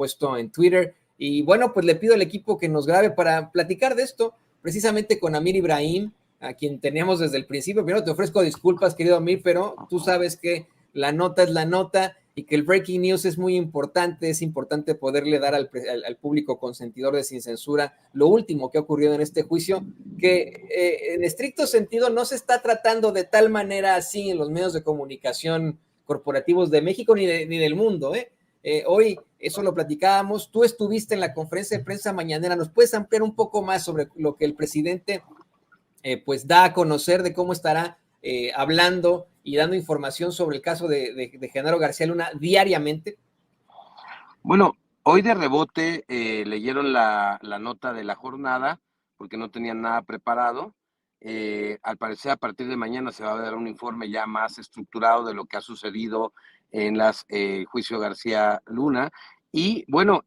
puesto en Twitter. Y bueno, pues le pido al equipo que nos grabe para platicar de esto, precisamente con Amir Ibrahim, a quien teníamos desde el principio. Primero te ofrezco disculpas, querido Amir, pero tú sabes que la nota es la nota y que el breaking news es muy importante. Es importante poderle dar al público consentidor de Sin Censura lo último que ha ocurrido en este juicio, que en estricto sentido no se está tratando de tal manera así en los medios de comunicación corporativos de México ni del mundo, ¿eh? Hoy eso lo platicábamos, tú estuviste en la conferencia de prensa mañanera, ¿nos puedes ampliar un poco más sobre lo que el presidente pues da a conocer de cómo estará hablando y dando información sobre el caso de Genaro García Luna diariamente? Bueno, hoy de rebote leyeron la nota de la jornada porque no tenían nada preparado. Al parecer a partir de mañana se va a dar un informe ya más estructurado de lo que ha sucedido en las juicio García Luna y bueno,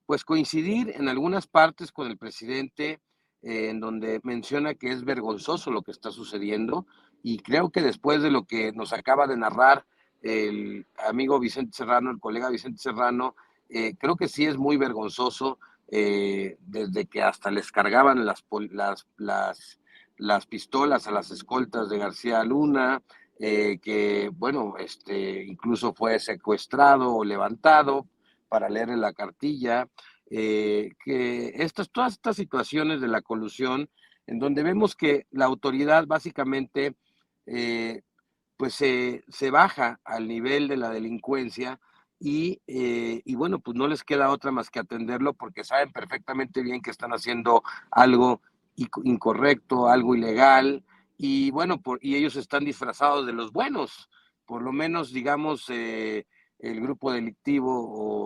pues coincidir en algunas partes con el presidente en donde menciona que es vergonzoso lo que está sucediendo y creo que después de lo que nos acaba de narrar el amigo Vicente Serrano, el colega Vicente Serrano, creo que sí es muy vergonzoso desde que hasta les cargaban las pistolas a las escoltas de García Luna, que bueno, incluso fue secuestrado o levantado para leerle la cartilla, que todas estas situaciones de la colusión, en donde vemos que la autoridad básicamente pues se baja al nivel de la delincuencia y bueno, pues no les queda otra más que atenderlo porque saben perfectamente bien que están haciendo algo incorrecto, algo ilegal, y bueno, y ellos están disfrazados de los buenos, por lo menos, digamos, el grupo delictivo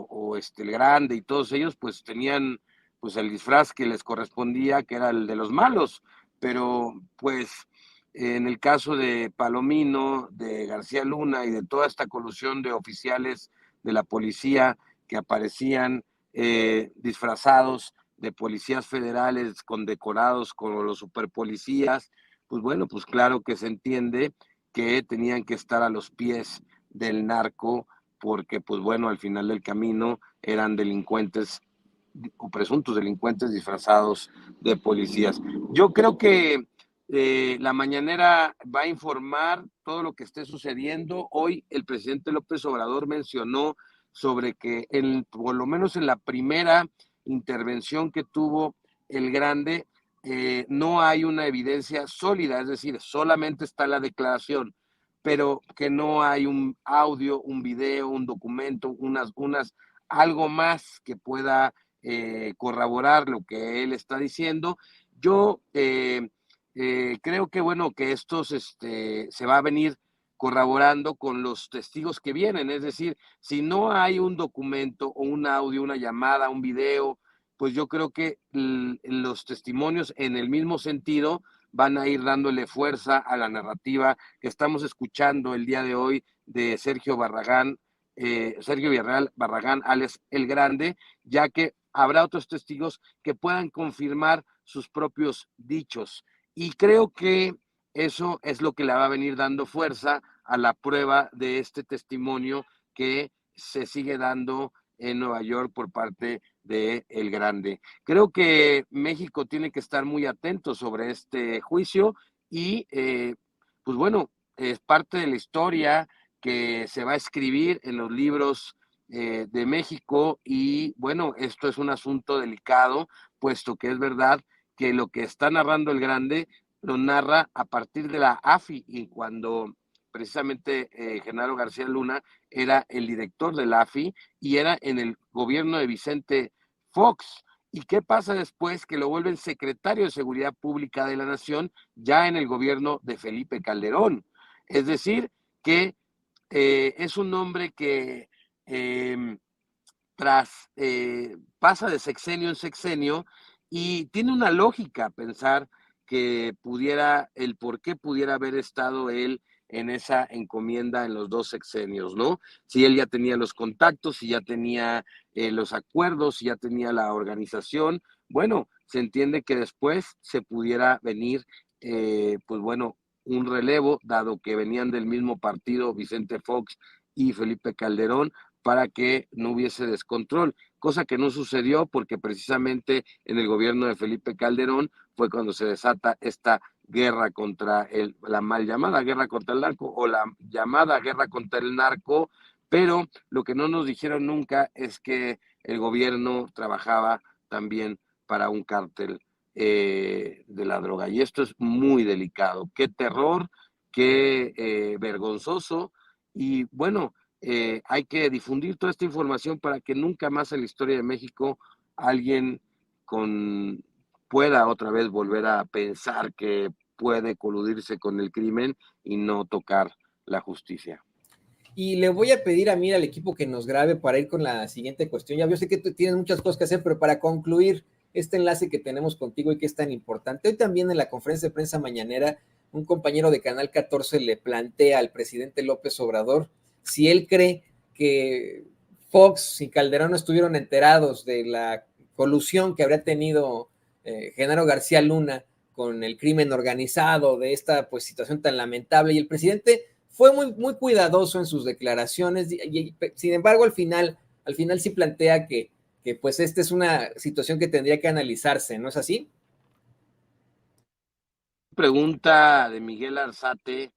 o el grande y todos ellos, pues tenían pues el disfraz que les correspondía, que era el de los malos, pero pues en el caso de Palomino, de García Luna y de toda esta colusión de oficiales de la policía que aparecían disfrazados de policías federales condecorados como los superpolicías, pues bueno, pues claro que se entiende que tenían que estar a los pies del narco porque pues bueno, al final del camino eran delincuentes o presuntos delincuentes disfrazados de policías. Yo creo que la mañanera va a informar todo lo que esté sucediendo. Hoy el presidente López Obrador mencionó sobre que por lo menos en la primera intervención que tuvo el grande, no hay una evidencia sólida, es decir, solamente está la declaración, pero que no hay un audio, un video, un documento, algo más que pueda corroborar lo que él está diciendo. Yo creo que bueno, que estos se va a venir corroborando con los testigos que vienen, es decir, si no hay un documento o un audio, una llamada, un video, pues yo creo que los testimonios en el mismo sentido van a ir dándole fuerza a la narrativa que estamos escuchando el día de hoy de Sergio Villarreal Barragán, alias El Grande, ya que habrá otros testigos que puedan confirmar sus propios dichos. Y creo que eso es lo que le va a venir dando fuerza a la prueba de este testimonio que se sigue dando en Nueva York por parte de El Grande. Creo que México tiene que estar muy atento sobre este juicio y pues bueno, es parte de la historia que se va a escribir en los libros de México y bueno, esto es un asunto delicado, puesto que es verdad que lo que está narrando El Grande lo narra a partir de la AFI y cuando precisamente Genaro García Luna era el director de la AFI y era en el gobierno de Vicente Fox. ¿Y qué pasa después? Que lo vuelven secretario de Seguridad Pública de la Nación ya en el gobierno de Felipe Calderón. Es decir, que es un hombre que pasa de sexenio en sexenio y tiene una lógica pensar que el por qué pudiera haber estado él en esa encomienda en los dos sexenios, ¿no? Si él ya tenía los contactos, si ya tenía los acuerdos, si ya tenía la organización, bueno, se entiende que después se pudiera venir, pues bueno, un relevo, dado que venían del mismo partido Vicente Fox y Felipe Calderón, para que no hubiese descontrol, cosa que no sucedió porque precisamente en el gobierno de Felipe Calderón fue cuando se desata esta guerra contra la mal llamada guerra contra el narco o la llamada guerra contra el narco, pero lo que no nos dijeron nunca es que el gobierno trabajaba también para un cártel de la droga. Y esto es muy delicado. Qué terror, qué vergonzoso. Y bueno, hay que difundir toda esta información para que nunca más en la historia de México alguien con pueda otra vez volver a pensar que puede coludirse con el crimen y no tocar la justicia. Y le voy a pedir a mí al equipo que nos grabe para ir con la siguiente cuestión. Ya yo sé que tú tienes muchas cosas que hacer, pero para concluir este enlace que tenemos contigo y que es tan importante, hoy también en la conferencia de prensa mañanera, un compañero de Canal 14 le plantea al presidente López Obrador si él cree que Fox y Calderón no estuvieron enterados de la colusión que habría tenido Genaro García Luna con el crimen organizado, de esta pues situación tan lamentable. Y el presidente fue muy cuidadoso en sus declaraciones, sin embargo, al final sí plantea que pues esta es una situación que tendría que analizarse, ¿no es así? Pregunta de Miguel Arzate,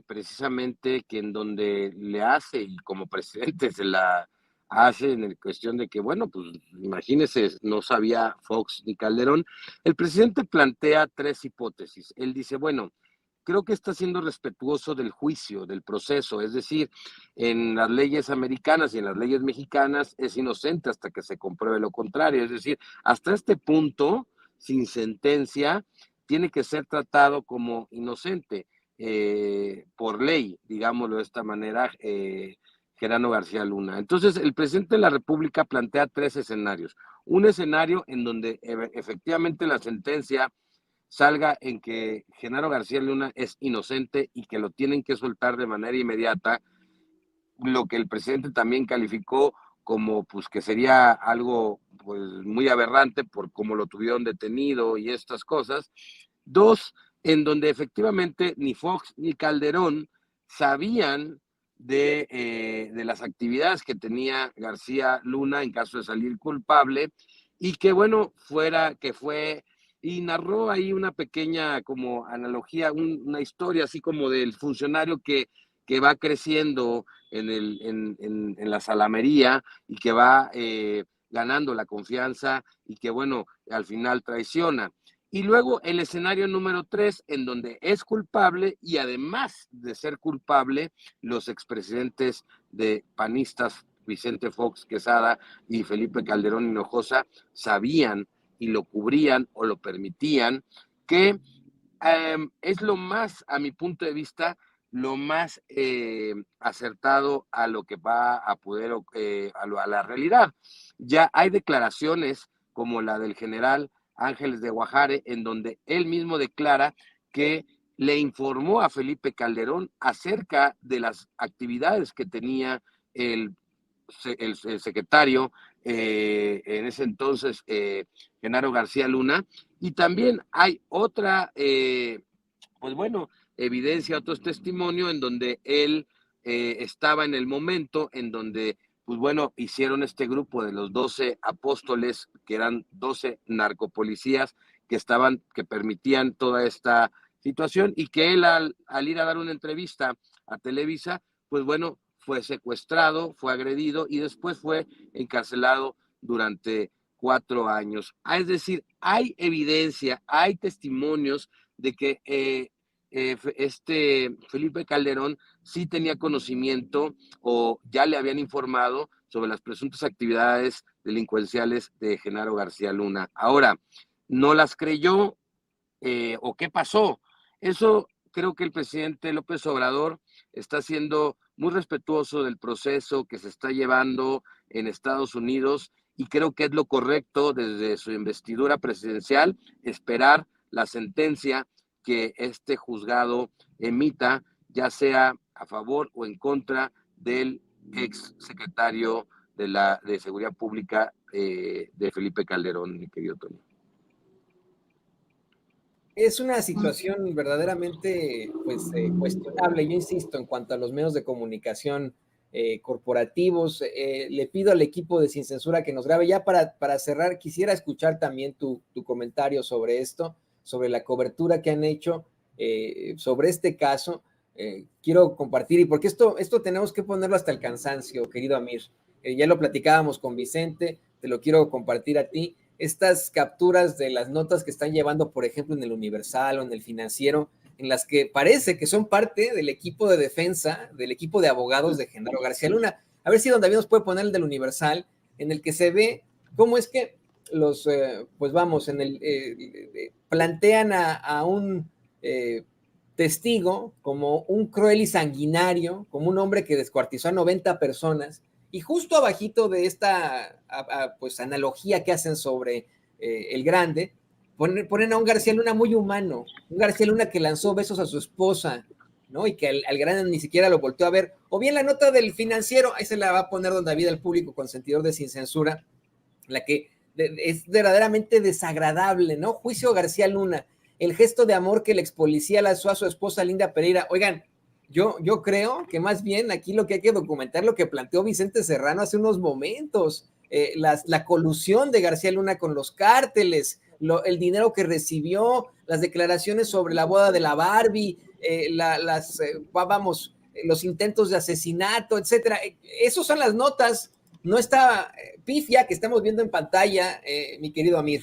precisamente que en donde le hace, y como presidente se la hace en el cuestión de que, bueno, pues imagínese, no sabía Fox ni Calderón, el presidente plantea tres hipótesis. Él dice, bueno, creo que está siendo respetuoso del juicio, del proceso, es decir, en las leyes americanas y en las leyes mexicanas es inocente hasta que se compruebe lo contrario, es decir, hasta este punto, sin sentencia, tiene que ser tratado como inocente por ley, digámoslo de esta manera, Gerardo García Luna. Entonces, el presidente de la República plantea tres escenarios. Un escenario en donde efectivamente la sentencia salga en que Genaro García Luna es inocente y que lo tienen que soltar de manera inmediata, lo que el presidente también calificó como pues que sería algo pues muy aberrante por cómo lo tuvieron detenido y estas cosas. Dos, en donde efectivamente ni Fox ni Calderón sabían de las actividades que tenía García Luna en caso de salir culpable y que bueno, que fue y narró ahí una pequeña como analogía, una historia así como del funcionario que va creciendo en la salamería y que va ganando la confianza y que, bueno, al final traiciona. Y luego el escenario número 3, en donde es culpable y además de ser culpable, los expresidentes de panistas, Vicente Fox Quesada y Felipe Calderón Hinojosa, sabían y lo cubrían o lo permitían, que es lo más, a mi punto de vista, lo más acertado a lo que va a poder, a la realidad. Ya hay declaraciones como la del general Ángeles de Guajaré, en donde él mismo declara que le informó a Felipe Calderón acerca de las actividades que tenía el, el secretario en ese entonces, Genaro García Luna, y también hay otra, pues bueno, evidencia, otros testimonios en donde él estaba en el momento en donde, pues bueno, hicieron este grupo de los 12 apóstoles, que eran 12 narcopolicías que permitían toda esta situación y que él al ir a dar una entrevista a Televisa, pues bueno, fue secuestrado, fue agredido y después fue encarcelado durante 4 años. Es decir, hay evidencia, hay testimonios de que Felipe Calderón sí tenía conocimiento o ya le habían informado sobre las presuntas actividades delincuenciales de Genaro García Luna. Ahora, ¿no las creyó o qué pasó? Eso creo que el presidente López Obrador está siendo muy respetuoso del proceso que se está llevando en Estados Unidos y creo que es lo correcto desde su investidura presidencial esperar la sentencia que este juzgado emita, ya sea a favor o en contra del ex secretario de Seguridad Pública de Felipe Calderón, mi querido Tony. Es una situación verdaderamente pues, cuestionable, yo insisto, en cuanto a los medios de comunicación corporativos. Le pido al equipo de Sin Censura que nos grabe. Ya para cerrar, quisiera escuchar también tu comentario sobre esto, sobre la cobertura que han hecho sobre este caso. Quiero compartir, y porque esto tenemos que ponerlo hasta el cansancio, querido Amir. Ya lo platicábamos con Vicente, te lo quiero compartir a ti. Estas capturas de las notas que están llevando, por ejemplo, en el Universal o en el Financiero, en las que parece que son parte del equipo de defensa, del equipo de abogados de Genaro García Luna. A ver si don David nos puede poner el del Universal, en el que se ve cómo es que los, pues vamos, plantean a un testigo como un cruel y sanguinario, como un hombre que descuartizó a 90 personas, y justo abajito de esta pues analogía que hacen sobre el Grande, ponen a un García Luna muy humano, un García Luna que lanzó besos a su esposa, ¿no? Y que al Grande ni siquiera lo volteó a ver. O bien la nota del Financiero, ahí se la va a poner don David al público consentidor de Sin Censura, la que es verdaderamente desagradable, ¿no? Juicio García Luna, el gesto de amor que el ex policía lanzó a su esposa Linda Pereira. Oigan, yo creo que más bien aquí lo que hay que documentar lo que planteó Vicente Serrano hace unos momentos, la colusión de García Luna con los cárteles, el dinero que recibió, las declaraciones sobre la boda de la Barbie, los intentos de asesinato, etcétera. Esas son las notas, no esta pifia que estamos viendo en pantalla, mi querido Amir.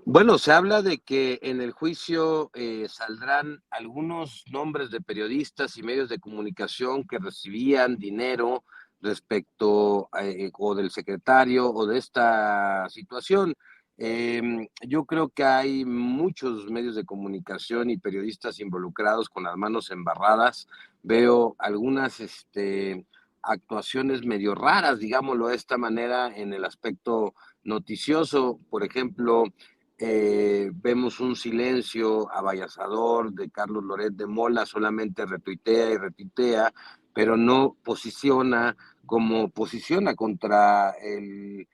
Bueno, se habla de que en el juicio saldrán algunos nombres de periodistas y medios de comunicación que recibían dinero respecto o del secretario o de esta situación. Yo creo que hay muchos medios de comunicación y periodistas involucrados con las manos embarradas. Veo algunas actuaciones medio raras, digámoslo de esta manera, en el aspecto noticioso. Por ejemplo, vemos un silencio avasallador de Carlos Loret de Mola, solamente retuitea y retuitea, pero no posiciona como posiciona contra el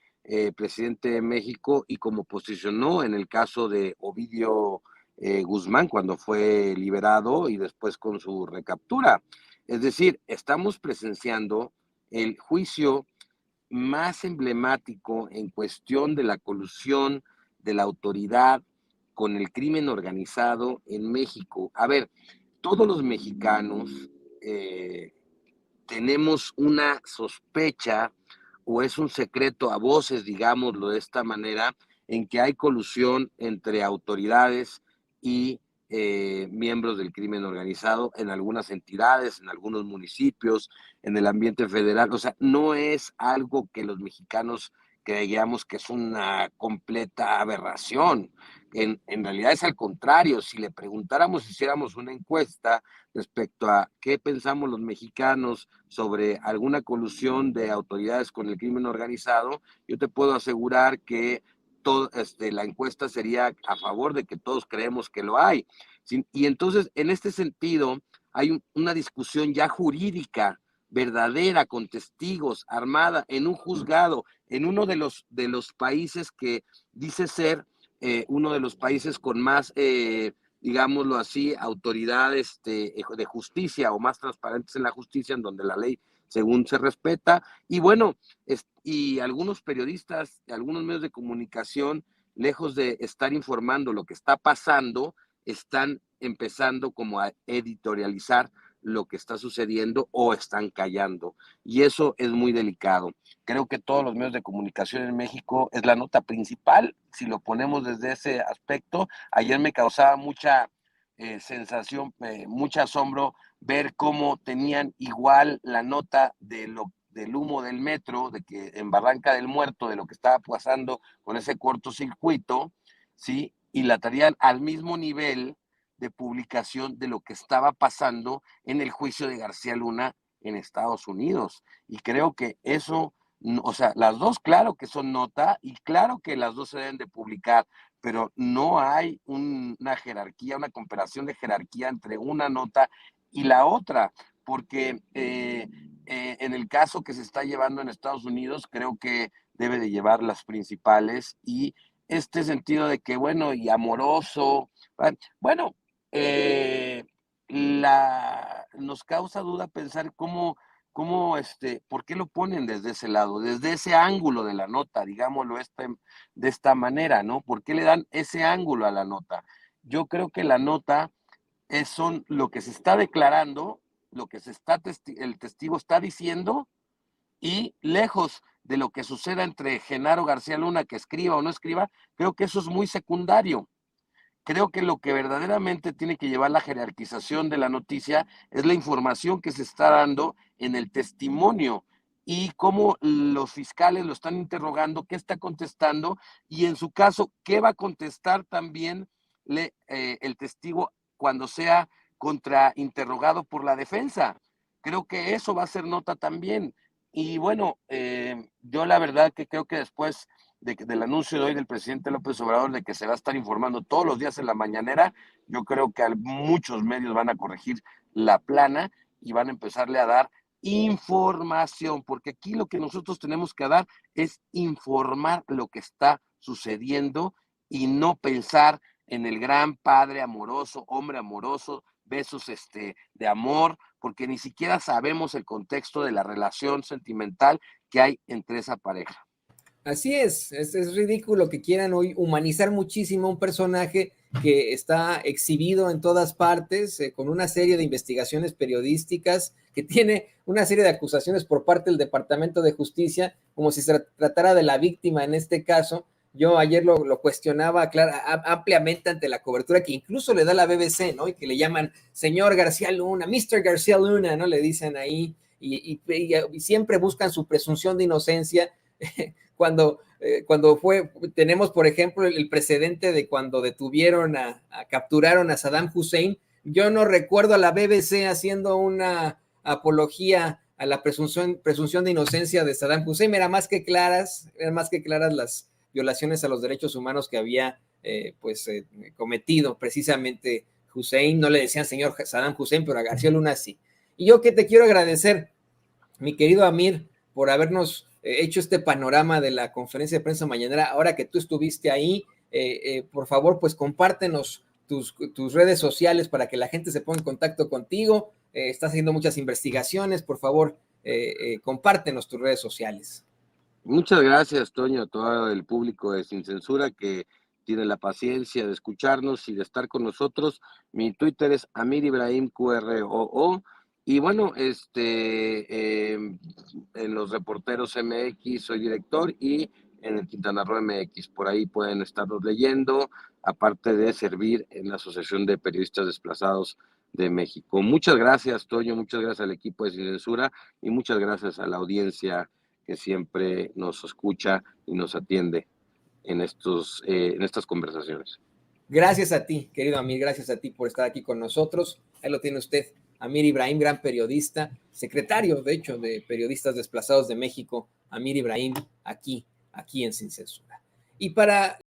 presidente de México y como posicionó en el caso de Ovidio Guzmán cuando fue liberado y después con su recaptura. Es decir, estamos presenciando el juicio más emblemático en cuestión de la colusión de la autoridad con el crimen organizado en México. A ver, todos los mexicanos tenemos una sospecha o es un secreto a voces, digámoslo de esta manera, en que hay colusión entre autoridades y miembros del crimen organizado en algunas entidades, en algunos municipios, en el ambiente federal. O sea, no es algo que los mexicanos creíamos que es una completa aberración. En realidad es al contrario. Si le preguntáramos, hiciéramos una encuesta respecto a qué pensamos los mexicanos sobre alguna colusión de autoridades con el crimen organizado, yo te puedo asegurar que la encuesta sería a favor de que todos creemos que lo hay. Y entonces, en este sentido, hay una discusión ya jurídica, verdadera, con testigos, armada, en un juzgado, en uno de los países que dice ser uno de los países con más, digámoslo así, autoridades de justicia o más transparentes en la justicia, en donde la ley según se respeta. Y bueno, y algunos periodistas, algunos medios de comunicación, lejos de estar informando lo que está pasando, están empezando como a editorializar lo que está sucediendo o están callando. Y eso es muy delicado. Creo que todos los medios de comunicación en México es la nota principal, si lo ponemos desde ese aspecto. Ayer me causaba mucha sensación, mucho asombro ver cómo tenían igual la nota del humo del metro, de que en Barranca del Muerto, de lo que estaba pasando con ese cortocircuito, ¿sí? Y la traían al mismo nivel de publicación de lo que estaba pasando en el juicio de García Luna en Estados Unidos. Y creo que eso, o sea, las dos claro que son nota y claro que las dos se deben de publicar, pero no hay una jerarquía, una comparación de jerarquía entre una nota y la otra, porque en el caso que se está llevando en Estados Unidos, creo que debe de llevar las principales y este sentido de que, bueno, y amoroso, bueno, nos causa duda pensar cómo ¿por qué lo ponen desde ese lado, desde ese ángulo de la nota, digámoslo de esta manera, ¿no? ¿Por qué le dan ese ángulo a la nota? Yo creo que la nota son lo que se está declarando, lo que el testigo está diciendo, y lejos de lo que suceda entre Genaro García Luna, que escriba o no escriba, creo que eso es muy secundario. Creo que lo que verdaderamente tiene que llevar la jerarquización de la noticia es la información que se está dando en el testimonio y cómo los fiscales lo están interrogando, qué está contestando y en su caso, qué va a contestar también el testigo cuando sea contrainterrogado por la defensa. Creo que eso va a ser nota también. Y bueno, yo la verdad que creo que después del anuncio de hoy del presidente López Obrador de que se va a estar informando todos los días en la mañanera, yo creo que muchos medios van a corregir la plana y van a empezarle a dar información, porque aquí lo que nosotros tenemos que dar es informar lo que está sucediendo y no pensar en el gran padre amoroso, hombre amoroso, besos de amor, porque ni siquiera sabemos el contexto de la relación sentimental que hay entre esa pareja. Así es ridículo que quieran hoy humanizar muchísimo a un personaje que está exhibido en todas partes, con una serie de investigaciones periodísticas, que tiene una serie de acusaciones por parte del Departamento de Justicia, como si se tratara de la víctima en este caso. Yo ayer lo cuestionaba ampliamente ante la cobertura que incluso le da la BBC, ¿no? Y que le llaman señor García Luna, Mr. García Luna, ¿no? Le dicen ahí, y siempre buscan su presunción de inocencia. Cuando tenemos, por ejemplo, el precedente de cuando capturaron a Saddam Hussein, yo no recuerdo a la BBC haciendo una apología a la presunción de inocencia de Saddam Hussein. Eran más que claras las violaciones a los derechos humanos que había cometido precisamente Hussein. No le decían señor Saddam Hussein, pero a García Luna sí. Y yo que te quiero agradecer, mi querido Amir, por habernos hecho este panorama de la conferencia de prensa mañanera. Ahora que tú estuviste ahí, por favor, pues compártenos tus redes sociales para que la gente se ponga en contacto contigo. Estás haciendo muchas investigaciones, por favor, compártenos tus redes sociales. Muchas gracias, Toño, a todo el público de Sin Censura que tiene la paciencia de escucharnos y de estar con nosotros. Mi Twitter es Amir Ibrahim QROO. Y bueno, en los Reporteros MX soy director y en el Quintana Roo MX. Por ahí pueden estarnos leyendo, aparte de servir en la Asociación de Periodistas Desplazados de México. Muchas gracias, Toño, muchas gracias al equipo de Sin Censura y muchas gracias a la audiencia que siempre nos escucha y nos atiende en estas conversaciones. Gracias a ti, querido Amir, gracias a ti por estar aquí con nosotros. Ahí lo tiene usted, Amir Ibrahim, gran periodista, secretario, de hecho, de Periodistas Desplazados de México, Amir Ibrahim, aquí en Sin Censura. Y para